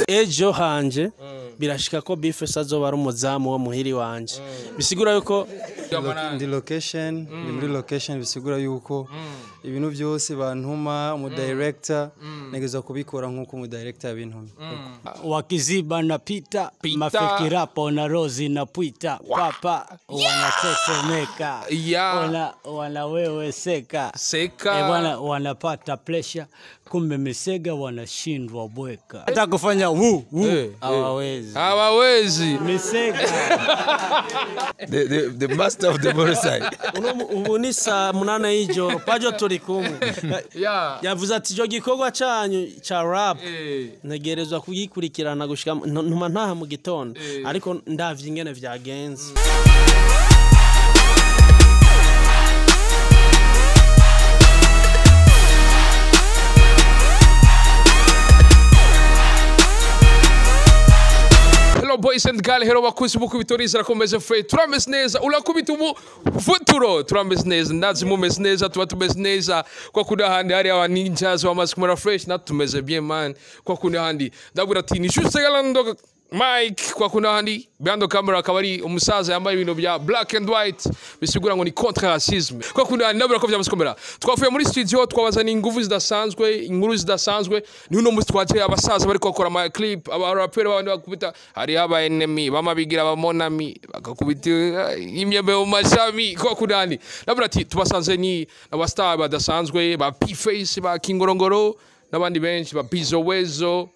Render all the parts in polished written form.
ejo hanje birashika ko bface azoba ari umuzamu wo muhiri wanje bisigura yuko ndi location ndi muri location bisigura yuko ibintu byose bantuma mu director negeza kubikora nkuko mu director yabintumye wakiziba na pita mafikira pona rozi na pita papa wanatetemeka wana wewe seka bwana wanapata pressure kumbe misega wanashindwa bweka hata kufanya hawawezi misega the master of the motorcycle ubunisa munana hijo pajo turi kumwe yavuze ati jo gikorwa canyu cha rap ntegerezwa kugikurikirana gushika ntuma ntaha mu gitondo ariko ndavye ingene vyagenze boys and girls hero bakuzi bukubitoriza rakomeze free turameze neza urakubita ubu futuro turameze neza ndazi mumeze neza tuba tumeze neza kwa kundi handi hari aba ninjas bamaze kumara fresh na tumeze bien man kwa kundi handi ndabura ati ni juste galando Mike kwa kuna handi behind camera akabari umusaza yambaye ibintu bya black and white bisigura ngo ni contre racisme kwa kuna handi nabura ko byamakomera twavuye muri studio twabazana ingufu zidasanzwe inkuru zidasanzwe ni uno musi twaje abasaza bari kokora ama clip aba rapper babandi bakubita hari aba enemy bamabigira abamonami bakakubita imyembe mu mashami kwa kuna handi nabura ati tubasanze ni abastar badasanzwe ba bface ba KINGORONGORO nabandi benshi ba BIZZO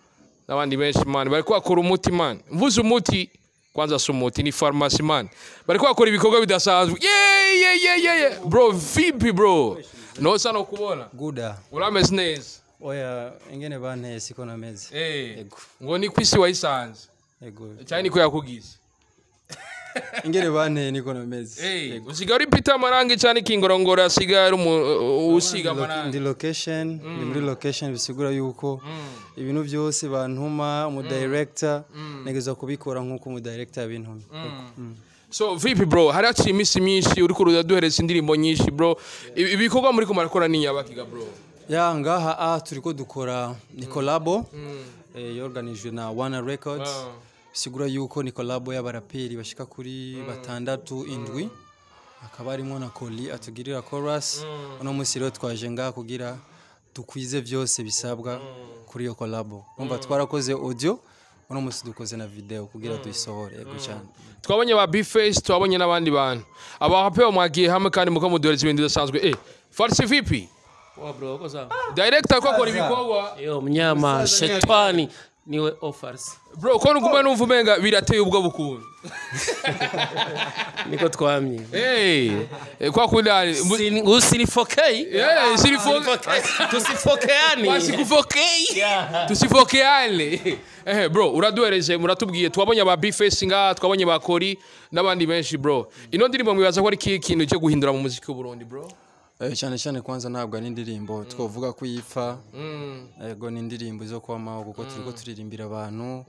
nabandi benshi man bari kwakora umuti man mvuze umuti kwanza sumuti ni pharmacy man bari kwakora ibikorwa bidasanzwe yeah bro vipi bro no sana kubona guda urameze neza oya ingene bane siko na mezi yego ngo ni kwisi wayisanze yego cyane ko yakugize ingene bane niko na mezi usigari pita marangi cyane KINGORONGORO asigara usiga marangi ndi location ndi muri location bisigura yuko ibintu byose bantuma mu director negeza kubikora nkuko mu director yabintumye so vipi bro hari aci imisi myinshi uri kuruda duhereza indirimbo nyinshi bro ibikorwa muri ko marakora ni yabakiga bro ya ngaha turiko dukora ni collabo yorganizwe na One Records sigura yuko ni collabo y'abaraperi bashika kuri batandatu indwi akaba arimo na Koli atugirira chorus uno musi rero twaje ngaha kugira tukwize byose bisabwa kuri yo collabo umva twarakoze audio uno musi dukoze na video kugira tuyisohore yego cyane twabonye ba bface twabonye nabandi bantu aba rapper mwagiye hamwe kandi muko mudoreza ibintu bidasanzwe farsi vipi bro koza director ko akora ibikorwa yo mnyama shetani niwe offers bro ko nguma numva umenga birateye ubwo bukuntu niko twamye kwa kuna usinifoke tusifokeani tusifokeane bro uraduhereje muratubwiye twabonye aba bface nga twabonye ba Koli nabandi benshi bro ino ndirimbo mwibaza ko ari kintu cyo guhindura mu muziki w'u Burundi bro cyane kwanza ntabwo ari indirimbo twovuga ko yifa yego ni indirimbo zo kwamaho kuko turiko turirimbira abantu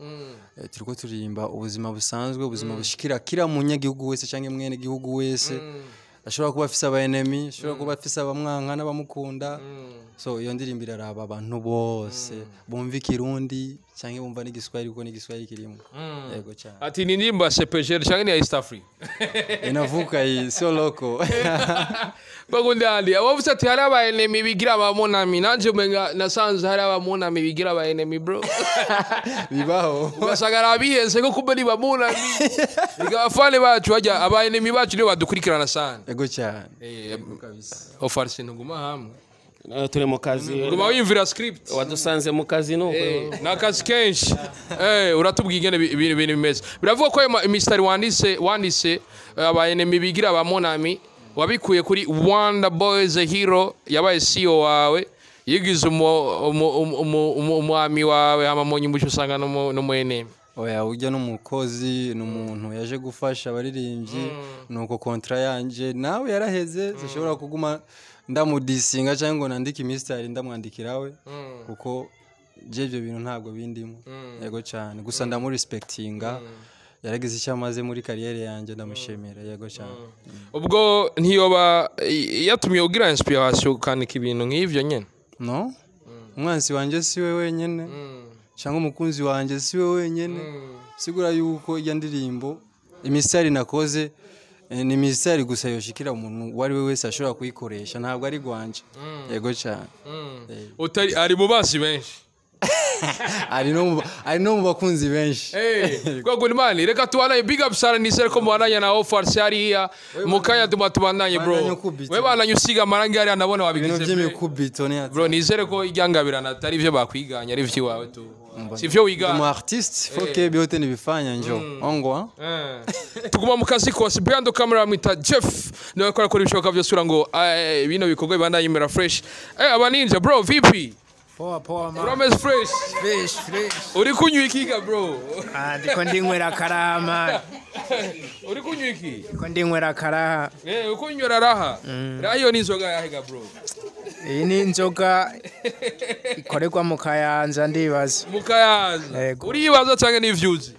turiko turirimba ubuzima busanzwe ubuzima bushikira kira munyagihugu wese cyangwa mwene gihugu wese ashobora kuba afise aba enemy ashobora kuba afise abamwanka n'abamukunda so iyo ndirimbo iraraba abantu bose bumva ikirundi cyangwa bumva n'igiswahili kuko n'igiswahili kirimo yego cyane ati ni indirimbo ya CPG cyangwa ni ya East Africa inavuka iyi so loco bagundandi abavuze ati hari aba enemy bigira abamonami nanje umenga nasanze hari abamonami bigira aba enemy bro bibaho ugasagara bihenze ko kumbe ni bamonami bigafane bacu bajya aba enemy bacu ni badukurikirana sana yego cyane kabisa ofarse ntuguma hamwe turi mu kazi nguma wimvira script wadusanze mu kazi nuko na kazi kenshi uratubwiye ingene ibintu bimeze biravuga ko Mr wandise aba enemy bigira abamonami wabikuye kuri Wonder Boys Hero yabaye CEO wawe yigize umwami wawe amamonyi mucyo usanga no mu enemy oya ujya n'umukozi n'umuntu yaje gufasha abaririmbyi nuko kontra yanje nawe yaraheze zishobora kuguma ndamudisinga cyangwa nandika imistari ndamwandikirawe kuko je ibyo bintu ntabwo bindimo yego cyane gusa ndamurespectinga yarageze icyo amaze muri kariyeri yanjye ndamushemera yego cyane ubwo ntiyoba yatumye ugira inspiration kanika ibintu nk'ivyo nyene no umwansi wanje siwe wenyene cyangwa umukunzi wanje siwe wenyene sigura yuko iya ndirimbo imisari nakoze ni imisari gusa yoshikira umuntu wari we wese ashobora kuyikoresha ntabwo ari gwanje yego cyane utari ari mu basi benshi ari no mu bakunzi benshi kwa gunimani reka tuwana big up sana ni sere ko mwananya na offer sharia mukanya tubatubandanye bro we bananye usiga amarangi ari anabona wabigize by'imikubito ne bro ni sere ko iryangabirana atari byo bakwiganya ari vyo wawe tu sivyo wiga mu artiste faut que biote nibifanya njo ongo tuguma mu kazi kose behind camera mwita Jeff niwe akora ibishoboka byose ura ngo bino bikorwa bibandanye imera fresh abaninja bro vipi poa man Promise fresh uri kunywa ikiga bro ndiko ndinywera karama uri kunywa iki ndiko ndinywera karaha ukunywera raha rayo ni inzoga yahiga bro iyi ni inzoga ikorerwa mu Kayanza ndibaza mu Kayanza uribaza cyangwa ni views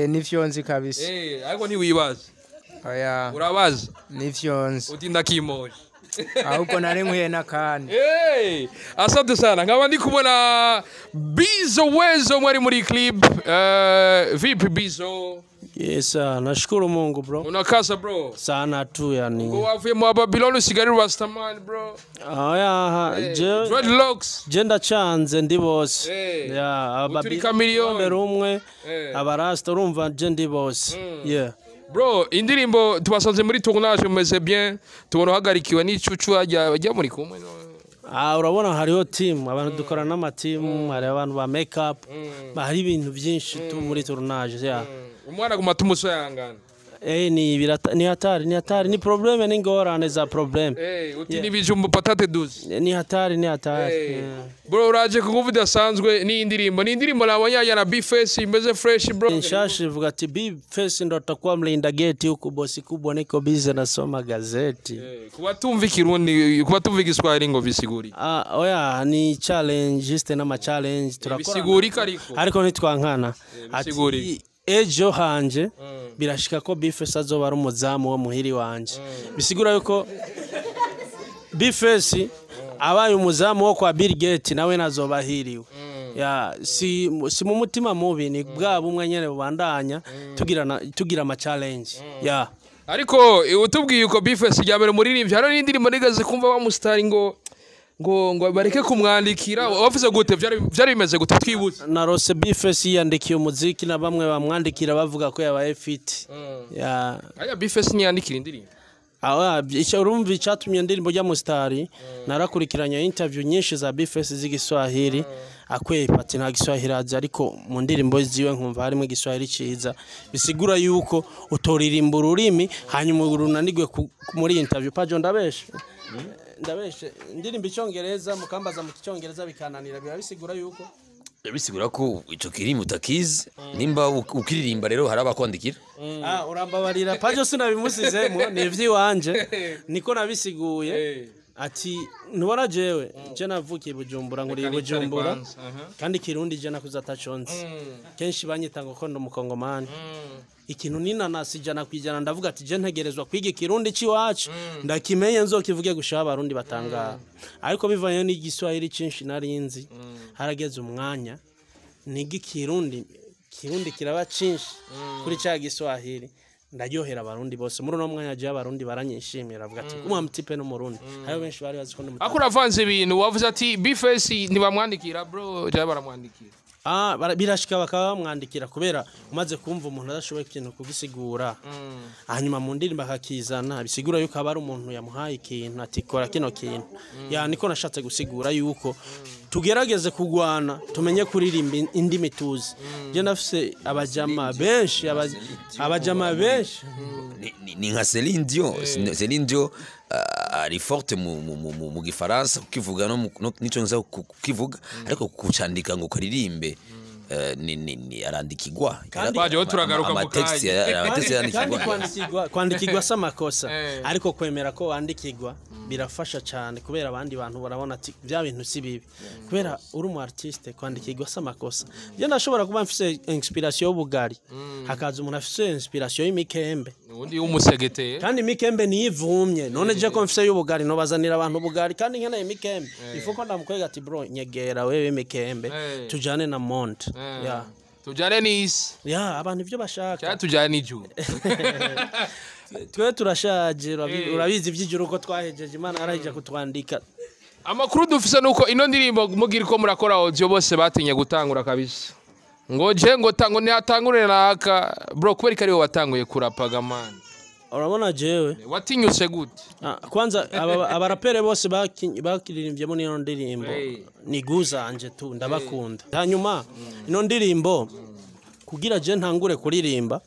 ni vyonzi kabisa ariko ni wibaza oya urabaza ni vyonzi utinda kimoje ahubwo narenkwiye nakandi asante sana nkaba ndi kubona Bizzo Wezo mwari muri clip vipi Bizzo Yes, nashukuru Mungu bro. Unakasa bro? Sana tu yani. Ngo wavuye mu Babylon usigari Rastaman bro. Dreadlocks. Jenda chanze ndi bose. Babylon umwe abarasta urumva je ndi bose. Bro, indirimbo tubasanze muri tournage mumeze bien. Tubona hagarikiwe n'icucu ajya muri kumwe no. Urabona hariho team abantu dukorana n'ama team hari abantu ba makeup hari ibintu byinshi tu muri tournage umwana guma tumuso yangana ni hatari ni probleme ni ngorane za probleme uti ni bijumbu patate douce ni hatari bro uraje kuvuga dasanzwe ni indirimbo nabonye na bface imeze fresh bro inshashi vuga ati bface ndo atakuwa mlinda gate huko bosi kubwa niko busy nasoma gazeti kubatumva ikirundi kubatumva igiswahili ngo bisiguri oya ni challenge just na challenge turakora bisiguri ariko nitwankana bisiguri ejo hanje birashika ko bface azoba ari umuzamu wo muhiri wanje bisigura yuko bface abaye umuzamu wo kwa Bill Gates nawe nazoba hiriwe si mu mutima mubi ni bwabo umwe nyene bubandanya tugira ama challenge ariko utubwiye uko bface ryambere muririmbye hano n'indirimbo nigaze kumva ba mustari ngo bareke kumwandikira wavuze gute byari bimeze gute twibutse na Rose bface yandikiye umuziki na bamwe bamwandikira bavuga ko yabaye fit aya bface ni yandikira indirimbo urumva icyatumye indirimbo ya mustari narakurikiranye interview nyinshi za bface z'igiswahili akwe pati nta giswahili azi ariko mu ndirimbo ziwe nkumva harimo igiswahili ciza bisigura yuko utoririmba ururimi hanyuma urunanigwe muri interview pajo ndabeshe ndirimba icyongereza mukambaza mu cyongereza bikananira bisigura yuko bisigura ko ico kirimo utakizi nimba ukiririmba rero haraba kwandikira urambabarira pajo sinabimusizemo ni ivyiwanje niko nabisiguye ati nubona jewe je navukiye Bujumbura nguri Bujumbura kandi kirundi je nakuza tachonzi kenshi banyita ngo kondo mukongomani ikintu ninanasi jana kwijana ndavuga ati je ntegerezwa kwiga kirundi ciwacu ndakimenye nzokivuge gushaba abarundi batangara ariko bivanye n'igiswahili cinshi narinzi harageze umwanya nigi kirundi kiraba cinshi kuri ca giswahili ndaryohera abarundi bose muri no mwanya je abarundi baranyishimira avuga ati umwa mtipe no murundi hayo benshi bari bazi ko no akura vanze ibintu wavuze ati bface ntibamwandikira bro je baramwandikira birashika bakaba bamwandikira kubera umaze kumva umuntu adashoboye ikintu kugisigura hanyuma mu ndirimbo akakizana bisigura yuko aba ari umuntu yamuhaye ikintu ati kora kino kintu niko nashatse gusigura yuko tugerageze kugwana tumenye kuririmba indimi tuzi je nafise abajama benshi ni nka Celine Dion ari forte mu gifaransa kukivuga no nico nza kukivuga ariko kucandika ngo karirimbe ni arandikirwa baje turagaruka mu kwandikirwa samakosa ariko kwemera ko wandikirwa birafasha cyane kubera abandi bantu barabona ati bya bintu si bibi kubera uri mu artiste kwandikirwa samakosa je ndashobora kuba mfise inspiration y'ubugari hakaza umuntu afise inspiration y'imikembe undi umusegeteye kandi imikembe niyivumye none je ko mfise y'ubugari no bazanira abantu ubugari kandi nkana imikembe ifuko ndamukwega ati bro nyegera wewe imikembe tujane na monte ya tujane n'isi ya abantu ivyo bashaka cyane tujane n'ijuru twe turashaje urabizi ivy'ijuru ko twahejeje Imana arahije kutwandika amakuru dufise nuko ino ndirimbo mugira ko murakora audio bose batinye gutangura kabisa ngo je ngo tango ntihatangure naka bro kubera ko ari wowe watanguye kurapaga man urabona jewe watinyuse gute kwanza abarapere bose bakiririmbyemo niyo ndirimbo ni Dusanze tu ndabakunda hanyuma ino ndirimbo kugira je ntangure kuririmba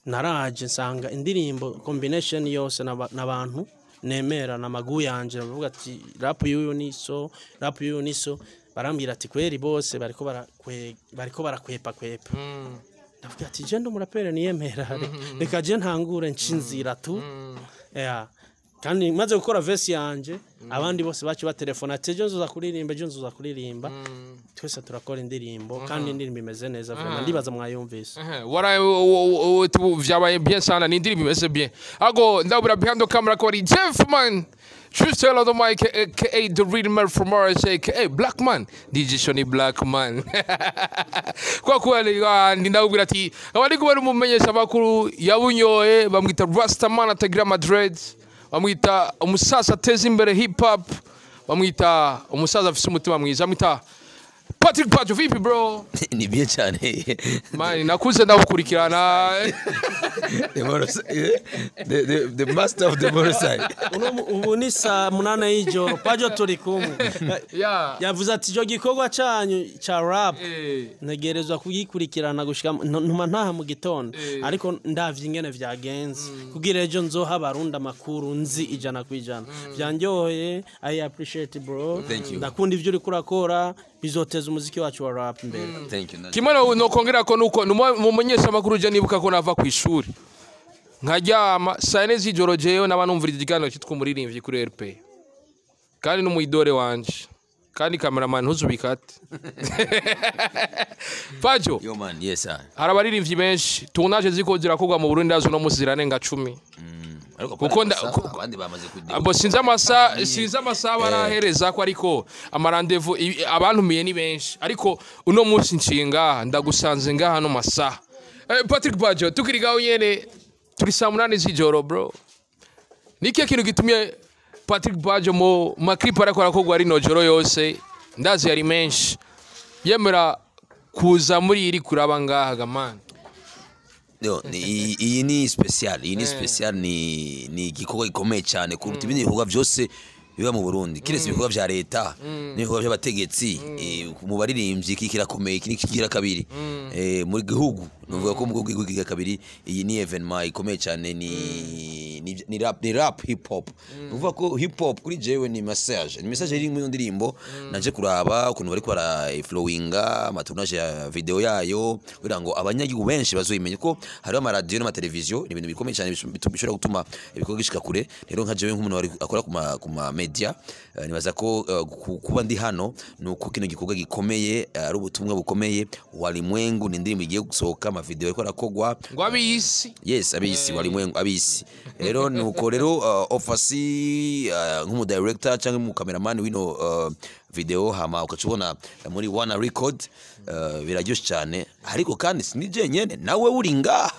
naraje nsanga indirimbo combination yose n'abantu nemera na magu yanje bavuga ati rap yuyu niso barambira ati kweri bose bariko barakwepa ndavuga ati je ndo murapere niyemera reka je ntangure nshinzira tu kandi maze gukora verse yanje abandi bose bacu batelefona ati je nzoza kuririmba twese turakora indirimbo kandi indirimbo imeze neza vraiment ndibaza mwayumvise vyabaye bien sana ni indirimbo imeze bien ago ndabura behind camera ko ari Jeff man just tell the mic aka the real man from Mars aka Black Man DJ Shoni Black Man kwa kweli ndabura ati abandi kubera umumenyesha makuru yabunyoye bamwita Rastaman atagira Madrid bamwita umusaza ateza imbere hip hop bamwita umusaza afise umutima mwiza bamwita Patrick Pajo vipi bro ni bien cyane man nakuze ndabukurikirana the master of the motorcycle ubu ni saa 8 y'ijoro Pajo turi kumwe yavuze ati jo gikorwa canyu cha rap ntegerezwa kugikurikirana gushika ntuma ntaha mu gitondo ariko ndavye ingene vyagenze kugira ejo nzoha abarunda makuru nzi ijana kwijana byanjoye I appreciate bro ndakunda ivyo uri kurakora bizoteza umuziki wacu wa rap mbere kimana no kongera ko nuko mumenyesha makuru je nibuka ko nava ku ishuri nkaryama sane z'ijoro jeyo n'abanumvira ikiganiro cyitwa umuririmbyi kuri RP kandi n'umuyidore wanje kandi cameraman ntuzubikate Pajo yo man yes sir harabaririmbyi benshi tunaje ziko zirakogwa mu Burundi azo no muziranenga 10 kuko abandi bamaze abo sinza amasa barahereza ko ariko amarandevu abantumiye ni benshi ariko uno munsi nshinga ndagusanze ngaha no masa Patrick Pajo tukirigaho nyene turi saa 8 z'ijoro bro niki kintu gitumye Patrick Pajo mo maklipa arakora ko gwari no joro yose ndazi yari menshi yemera kuza muri iri kuraba ngaha gamana iyi ni special ni gikorwa gikomeye cyane kuruta ibindi bikorwa byose biba mu Burundi kiretse ibikorwa vya leta n'ibikorwa by'abategetsi mu baririmbyi kirakomeye kira kabiri muri gihugu nuvuga ko mu gihugu kira kabiri iyi ni evenement ikomeye cyane ni rap hip hop nuvuga ko hip hop kuri jewe ni message iri mu ndirimbo naje kuraba ukuntu bari kwara flowinga amatournage ya video yayo kugira ngo abanyagihugu benshi bazoyimenye ko hari ama radio n'ama television ni ibintu bikomeye cyane bishobora gutuma ibikorwa gishika kure rero nka jewe nk'umuntu wari akora kuma media nibaza ko kuba ndi hano nuko kino gikorwa gikomeye ari ubutumwa bukomeye walimwengu ni ndirimbo igiye gusohoka ama video ariko arakogwa ngo abisi yes abisi walimwengu abisi rero nuko rero ofasi nk'umu director cyangwa mu cameraman wino video hama ukacubona muri One Record biraryoshye cyane ariko kandi sinije nyene nawe uri ngaha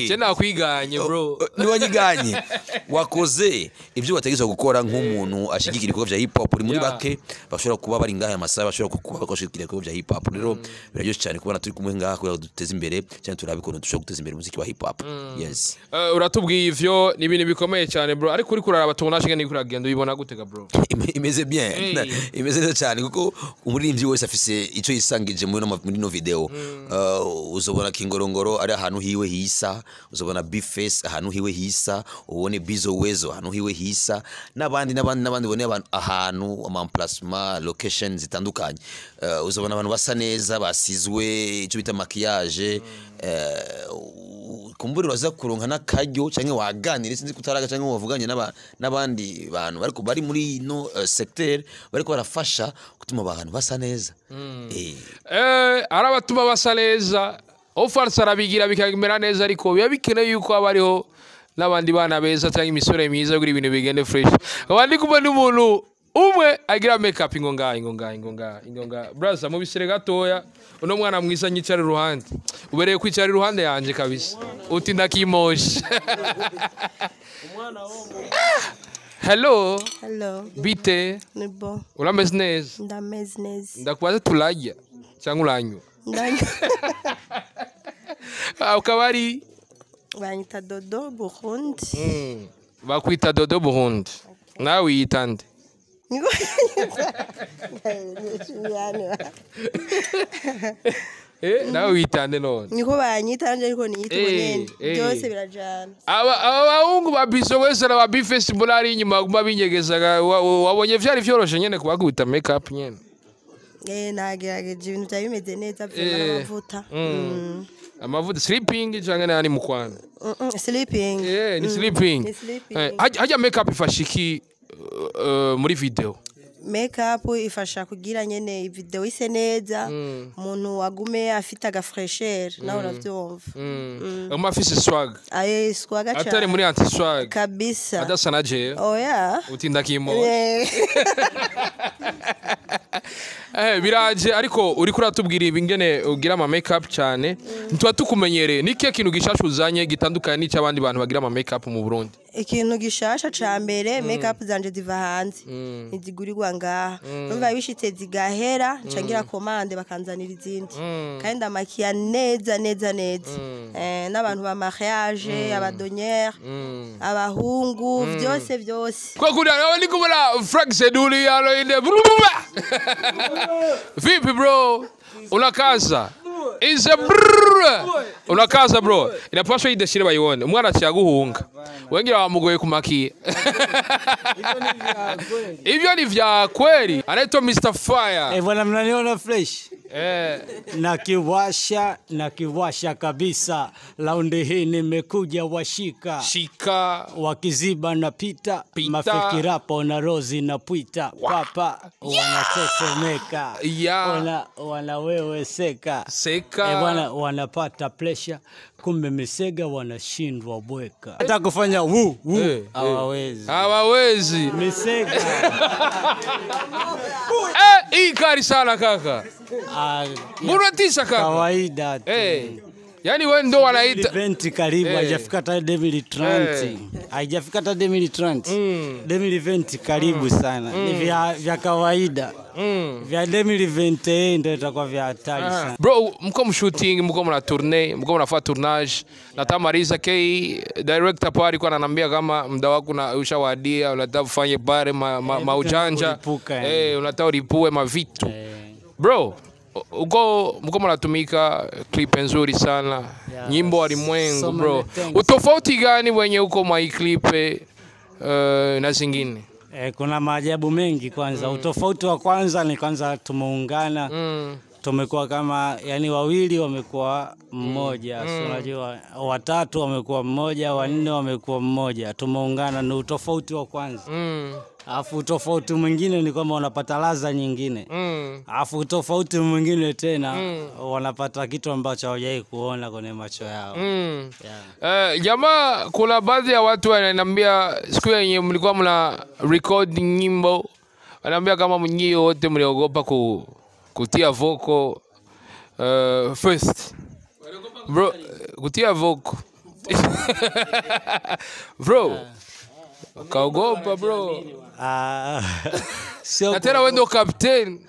je nakwiganye bro ni wanyiganye wakoze ibyo bategezwe gukora nk'umuntu ashigikira ibikorwa vya hip hop uri muri bake bashobora kuba bari ngaha amasaha bashobora kuba bakoshikira ibikorwa vya hip hop rero biraryoshye cyane kubona turi kumwe ngaha kugira duteze imbere cyane turabikora dushobora guteza imbere umuziki wa hip hop yes uratubwiye ivyo ni ibintu bikomeye cyane bro ariko uri kurara abatonashe ngene kuragenda ubibona gutega bro imeze bien imeze neza cyane kuko umuririmbyi wese afise ico yisangije muri no video uzobona KINGORONGORO ari ahantu hiwe hisa uzobona bface ahantu hiwe hisa ubone BIZZO wezo ahantu hiwe hisa n'abandi bone ahantu ama emplacement location zitandukanye uzobona abantu basa neza basizwe ico bita maquillage kumburi waza kuronka nakaryo canke waganire sinzi kutaraga canke wavuganye n'abandi bantu bariko bari muri no secteur bariko barafasha gutuma abantu basa neza arabatuma basa neza Ofansa arabigira bikagimera neza ariko biba bikeneye yuko abariho n'abandi bana beza cyangwa imisore myiza kuri ibintu bigende fresh. Abandi kuba n'umuntu umwe agira makeup ingonga. Brother mu bisere gatoya uno mwana mwiza nyicara iruhande. Ubereye kwicara iruhande yanje kabisa. Uti ndakimoshe. Hello. Hello. Bite. Nibo. Urameze neza? Ndameze neza. Ndakubaza turajya cyangwa uranywa? Ndanywa. Ukabari banyita Dodo Burundi. Bakwita Dodo Burundi. Nawe wiyitande? Nawe wiyitande none? Niko banyitanje ariko niyita ubunene. Byose birajana. Aba bahungu ba BIZZO wese na ba bface mbonari inyuma guma binyegezaga wabonye vyari vyoroshe nyene kubakubita makeup nyene. Nagerageje ibintu bya bimeze neza by'amavuta. Amavuta sleeping cyangwa nani mukwana? Sleeping. Ni sleeping. Hajya makeup ifashiki muri video. Makeup ifasha kugira nyene video ise neza umuntu wagume afite aga fresher nawe uravyumva. Umafise swag. Swag cyane. Atari muri anti swag. Kabisa. Adasa naje. Utinda kimo. Biraje ariko uri kuratubwira ibingene ugira ama makeup cyane ntwa tukumenyere nike kintu gishasha uzanye gitandukanye n'icabandi bantu bagira ama makeup mu Burundi. Ikintu gishasha cyambere makeup zanje diva hanze nizigurirwa ngaha numva bishitse zigahera ncangira commande bakanzanira izindi kandi amakiya neza n'abantu ba mariage abadonière abahungu byose kwa kuri ni kubona Frank DUNIANO inde vipi bro unakaza unakaza bro inapaswa idashire bayibone umwana cyaguhunga wengira wamugoye kumakia hivyo ni vya kweli anaitwa Mr Fire bwana mnaniona fresh nakiwasha kabisa laundi hii nimekuja washika wakiziba na pita mafikirapo na rozi na pwita papa wanatetemeka wanawewe seka bwana wanapata pressure kumbe misega wanashindwa bweka hata kufanya hawawezi misega hii kari sana kaka Munatisha kaka kawaida tu yani wewe ndo wanaita event karibu haijafika hata 2030 haijafika hata 2030 2020 karibu sana ni vya kawaida vya 2020 ndio itakuwa vya hatari sana bro mko mshooting mko mna tournée mko mnafanya tournage na tamaliza director pale alikuwa ananiambia kama muda wako ushawadia unataka ufanye pale maujanja unataka ulipue mavitu bro uko mko mnatumika clip nzuri sana nyimbo walimwengu bro utofauti gani wenye uko mwa clip na zingine kuna maajabu mengi kwanza utofauti wa kwanza ni kwanza tumeungana tumekuwa kama yani wawili wamekuwa mmoja unajua watatu wamekuwa mmoja wanne wamekuwa mmoja tumeungana ni utofauti wa kwanza afu utofauti mwingine ni kwamba wanapata ladha nyingine afu utofauti mwingine tena wanapata kitu ambacho hawajai kuona kwenye macho yao jamaa kuna baadhi ya watu wananiambia siku yenye mlikuwa mna record nyimbo wananiambia kama mnyio wote mliogopa kutia vocal first bro kutia vocal bro kaogopa bro sio tena wewe ndo captain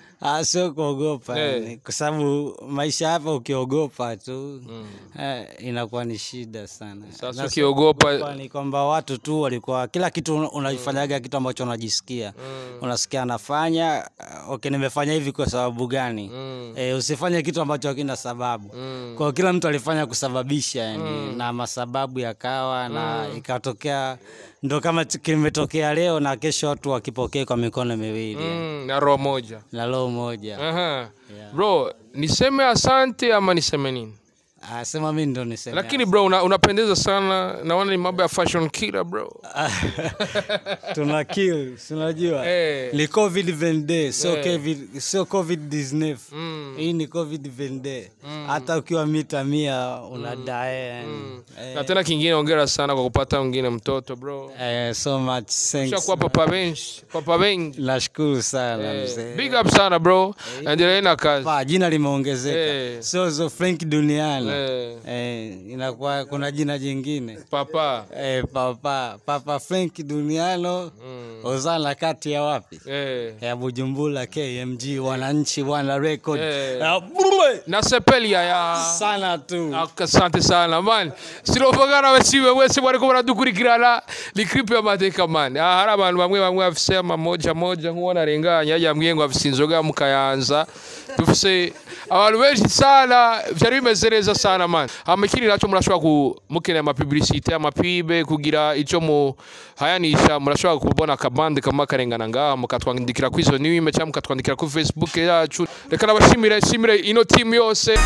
sio kuogopa kwa sababu maisha hapa ukiogopa tu inakuwa ni shida sana sasa ukiogopa ni kwamba watu tu walikuwa kila kitu unajifanyaga kitu ambacho unajisikia unasikia anafanya nimefanya hivi kwa sababu gani usifanye kitu ambacho hakina sababu kwa kila mtu alifanya kusababisha yani na masababu yakawa na ikatokea ndo kama kimetokea leo na kesho watu wakipokea kwa mikono miwili na roho moja moja bro niseme asante ama niseme nini Sema mimi ndo niseme. Lakini bro unapendeza sana. Naona ni mambo ya fashion killer bro. Tuna kill, unajua. Ni COVID-20, sio COVID-19. Hii ni COVID-20. Hata ukiwa mita 100 unadae. Na tena kingine hongera sana kwa kupata mwingine mtoto bro. So much thanks. Ushakuwa papa bench. Nashukuru sana mzee. Big up sana bro. Endelea na kazi. Jina limeongezeka. So FRANCK DUNIANO. Inakuwa kuna jina jingine. Papa FRANCK DUNIANO. Ozana kati ya wapi? Ya Bujumbura KMG wananchi wana record. Na sepelia ya sana tu. Asante sana man. Sirovagara wesiwe wese bariko baradukurikirana ni clip ya mateka man. Hari abantu bamwe afise amamoja nkubona renganya yambwiye ngo afise inzoga mu Kayanza. Dufise abantu benshi sana byari bimeze neza sana man. Amakini nacho murashobora kumukene ama publicité ama pibe kugira ico mu hayanisha murashobora kubona akabande kama karengana ngaha mukatwandikira ku izo niwe cyangwa mukatwandikira ku Facebook yacu. Reka nabashimire ino team yose.